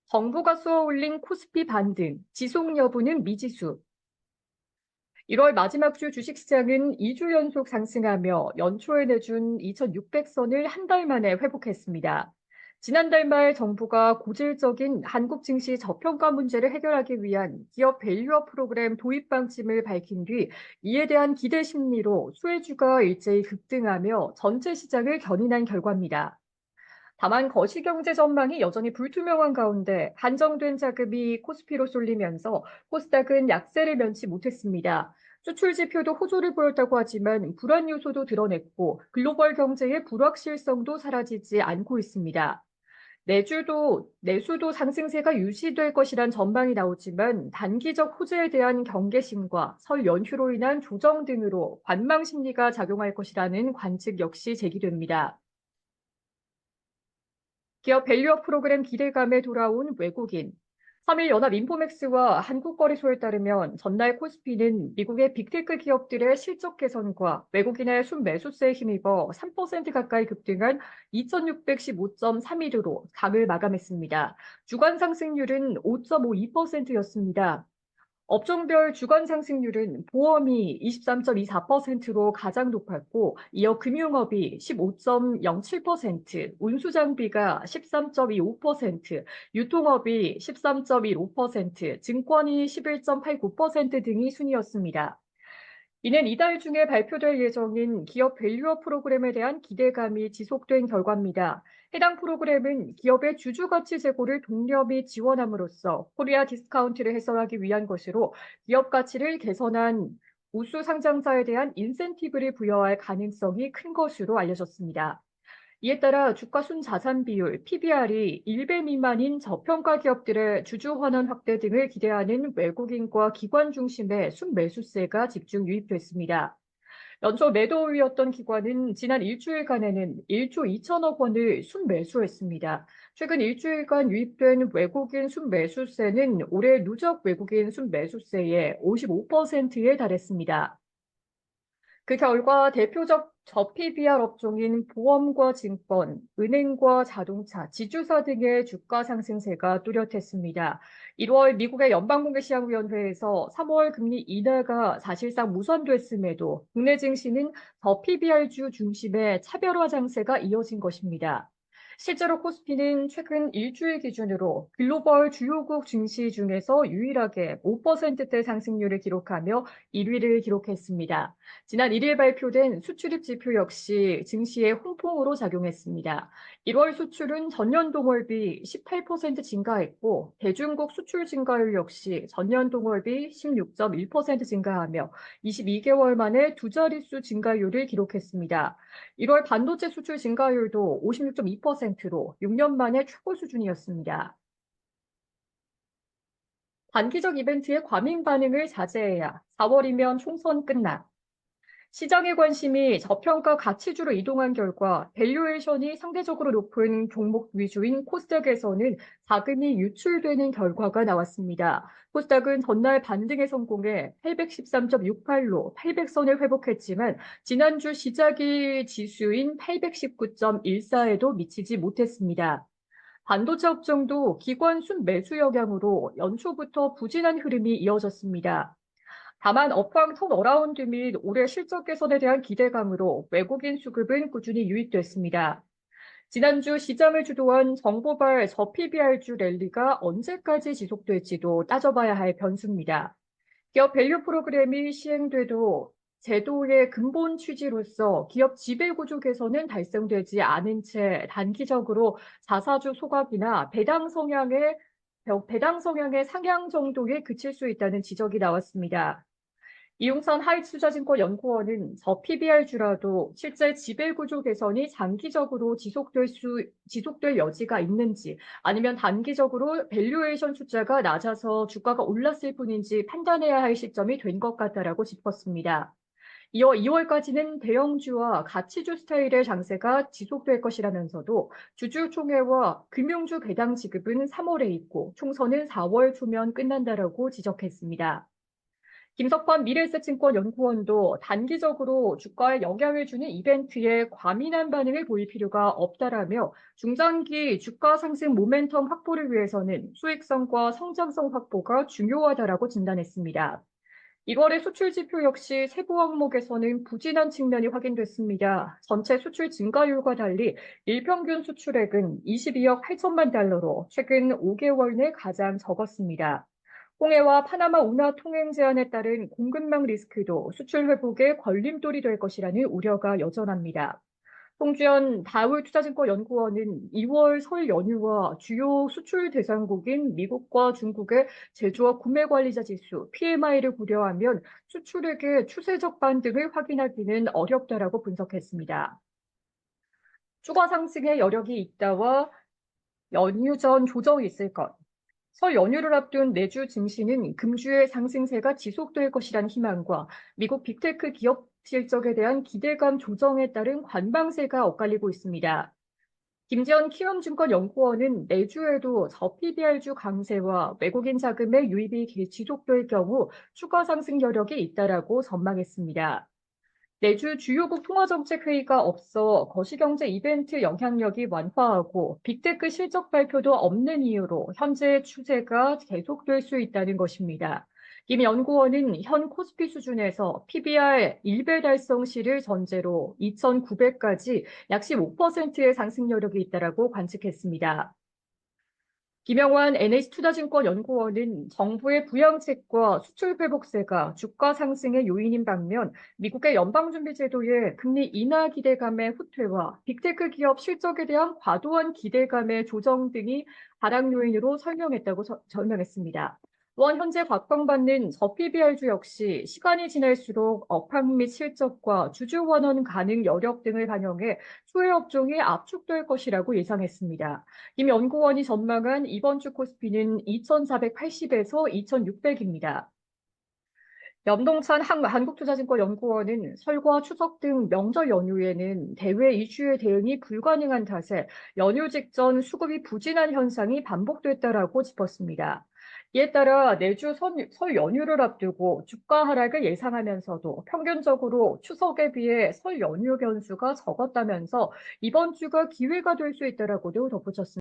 정부가 쏘아올린 코스피 반등, 지속 여부는 미지수. 1월 마지막 주 주식시장은 2주 연속 상승하며 연초에 내준 2,600선을 한 달 만에 회복했습니다. 지난달 말 정부가 고질적인 한국 증시 저평가 문제를 해결하기 위한 기업 밸류업 프로그램 도입 방침을 밝힌 뒤 이에 대한 기대 심리로 수혜주가 일제히 급등하며 전체 시장을 견인한 결과입니다. 다만 거시경제 전망이 여전히 불투명한 가운데 한정된 자금이 코스피로 쏠리면서 코스닥은 약세를 면치 못했습니다. 수출 지표도 호조를 보였다고 하지만 불안 요소도 드러냈고 글로벌 경제의 불확실성도 사라지지 않고 있습니다. 내수도 상승세가 유지될 것이란 전망이 나오지만 단기적 호재에 대한 경계심과 설 연휴로 인한 조정 등으로 관망 심리가 작용할 것이라는 관측 역시 제기됩니다. 기업 밸류업 프로그램 기대감에 돌아온 외국인. 3일 연합 인포맥스와 한국거래소에 따르면 전날 코스피는 미국의 빅테크 기업들의 실적 개선과 외국인의 순매수세에 힘입어 3% 가까이 급등한 2,615.31으로 강을 마감했습니다. 주간 상승률은 5.52%였습니다. 업종별 주간 상승률은 보험이 23.24%로 가장 높았고, 이어 금융업이 15.07%, 운수장비가 13.25%, 유통업이 13.15%, 증권이 11.89% 등이 순이었습니다. 이는 이달 중에 발표될 예정인 기업 밸류업 프로그램에 대한 기대감이 지속된 결과입니다. 해당 프로그램은 기업의 주주가치 제고를 독려히 지원함으로써 코리아 디스카운트를 해소하기 위한 것으로 기업 가치를 개선한 우수 상장사에 대한 인센티브를 부여할 가능성이 큰 것으로 알려졌습니다. 이에 따라 주가 순자산 비율 PBR이 1배 미만인 저평가 기업들의 주주 환원 확대 등을 기대하는 외국인과 기관 중심의 순매수세가 집중 유입됐습니다. 연초 매도 우위였던 기관은 지난 일주일간에는 1조 2천억 원을 순매수했습니다. 최근 일주일간 유입된 외국인 순매수세는 올해 누적 외국인 순매수세의 55%에 달했습니다. 그 결과 대표적 저PBR 업종인 보험과 증권, 은행과 자동차, 지주사 등의 주가 상승세가 뚜렷했습니다. 1월 미국의 연방공개시장위원회에서 3월 금리 인하가 사실상 무산됐음에도 국내 증시는 저PBR주 중심의 차별화 장세가 이어진 것입니다. 실제로 코스피는 최근 일주일 기준으로 글로벌 주요국 증시 중에서 유일하게 5%대 상승률을 기록하며 1위를 기록했습니다. 지난 1일 발표된 수출입 지표 역시 증시의 홍풍으로 작용했습니다. 1월 수출은 전년 동월비 18% 증가했고 대중국 수출 증가율 역시 전년 동월비 16.1% 증가하며 22개월 만에 두 자릿수 증가율을 기록했습니다. 1월 반도체 수출 증가율도 56.2%로 6년 만에 최고 수준이었습니다. 단기적 이벤트의 과민 반응을 자제해야 4월이면 총선 끝나. 시장의 관심이 저평가 가치주로 이동한 결과 밸류에이션이 상대적으로 높은 종목 위주인 코스닥에서는 자금이 유출되는 결과가 나왔습니다. 코스닥은 전날 반등에 성공해 813.68로 800선을 회복했지만 지난주 시작일 지수인 819.14에도 미치지 못했습니다. 반도체 업종도 기관 순매수 영향으로 연초부터 부진한 흐름이 이어졌습니다. 다만 업황 턴어라운드 및 올해 실적 개선에 대한 기대감으로 외국인 수급은 꾸준히 유입됐습니다. 지난주 시장을 주도한 정보발 저PBR주 랠리가 언제까지 지속될지도 따져봐야 할 변수입니다. 기업 밸류 프로그램이 시행돼도 제도의 근본 취지로서 기업 지배구조 개선은 달성되지 않은 채 단기적으로 자사주 소각이나 배당 성향의 상향 정도에 그칠 수 있다는 지적이 나왔습니다. 이용산 하이투자증권 연구원은 저PBR주라도 실제 지배구조 개선이 장기적으로 지속될 여지가 있는지 아니면 단기적으로 밸류에이션 숫자가 낮아서 주가가 올랐을 뿐인지 판단해야 할 시점이 된 것 같다라고 짚었습니다. 이어 2월까지는 대형주와 가치주 스타일의 장세가 지속될 것이라면서도 주주총회와 금융주 배당 지급은 3월에 있고 총선은 4월 초면 끝난다라고 지적했습니다. 김석환 미래에셋증권 연구원도 단기적으로 주가에 영향을 주는 이벤트에 과민한 반응을 보일 필요가 없다라며 중장기 주가 상승 모멘텀 확보를 위해서는 수익성과 성장성 확보가 중요하다라고 진단했습니다. 1월의 수출 지표 역시 세부 항목에서는 부진한 측면이 확인됐습니다. 전체 수출 증가율과 달리 일평균 수출액은 22억 8천만 달러로 최근 5개월 내 가장 적었습니다. 홍해와 파나마 운하 통행 제한에 따른 공급망 리스크도 수출 회복에 걸림돌이 될 것이라는 우려가 여전합니다. 송주현 다울투자증권 연구원은 2월 설 연휴와 주요 수출 대상국인 미국과 중국의 제조업 구매 관리자 지수 PMI를 고려하면 수출액의 추세적 반등을 확인하기는 어렵다라고 분석했습니다. 추가 상승의 여력이 있다와 연휴 전 조정이 있을 것. 설 연휴를 앞둔 내주 증시는 금주의 상승세가 지속될 것이란 희망과 미국 빅테크 기업 실적에 대한 기대감 조정에 따른 관망세가 엇갈리고 있습니다. 김재원 키움증권 연구원은 내주에도 저PBR주 강세와 외국인 자금의 유입이 지속될 경우 추가 상승 여력이 있다라고 전망했습니다. 내주 주요국 통화정책회의가 없어 거시경제 이벤트 영향력이 완화하고 빅테크 실적 발표도 없는 이유로 현재의 추세가 계속될 수 있다는 것입니다. 김 연구원은 현 코스피 수준에서 PBR 1배 달성 시를 전제로 2,900까지 약 15%의 상승 여력이 있다라고 관측했습니다. 김영환 NH투자증권 연구원은 정부의 부양책과 수출 회복세가 주가 상승의 요인인 반면 미국의 연방준비제도의 금리 인하 기대감의 후퇴와 빅테크 기업 실적에 대한 과도한 기대감의 조정 등이 하락 요인으로 설명했습니다. 또한 현재 각광받는 저PBR주 역시 시간이 지날수록 업황 및 실적과 주주 환원 가능 여력 등을 반영해 수혜 업종이 압축될 것이라고 예상했습니다. 김 연구원이 전망한 이번 주 코스피는 2,480에서 2,600입니다. 염동찬 한국투자증권 연구원은 설과 추석 등 명절 연휴에는 대외 이슈에 대응이 불가능한 탓에 연휴 직전 수급이 부진한 현상이 반복됐다라고 짚었습니다. 이에 따라 내주 설 연휴를 앞두고 주가 하락을 예상하면서도 평균적으로 추석에 비해 설 연휴 변수가 적었다면서 이번 주가 기회가 될 수 있다라고도 덧붙였습니다.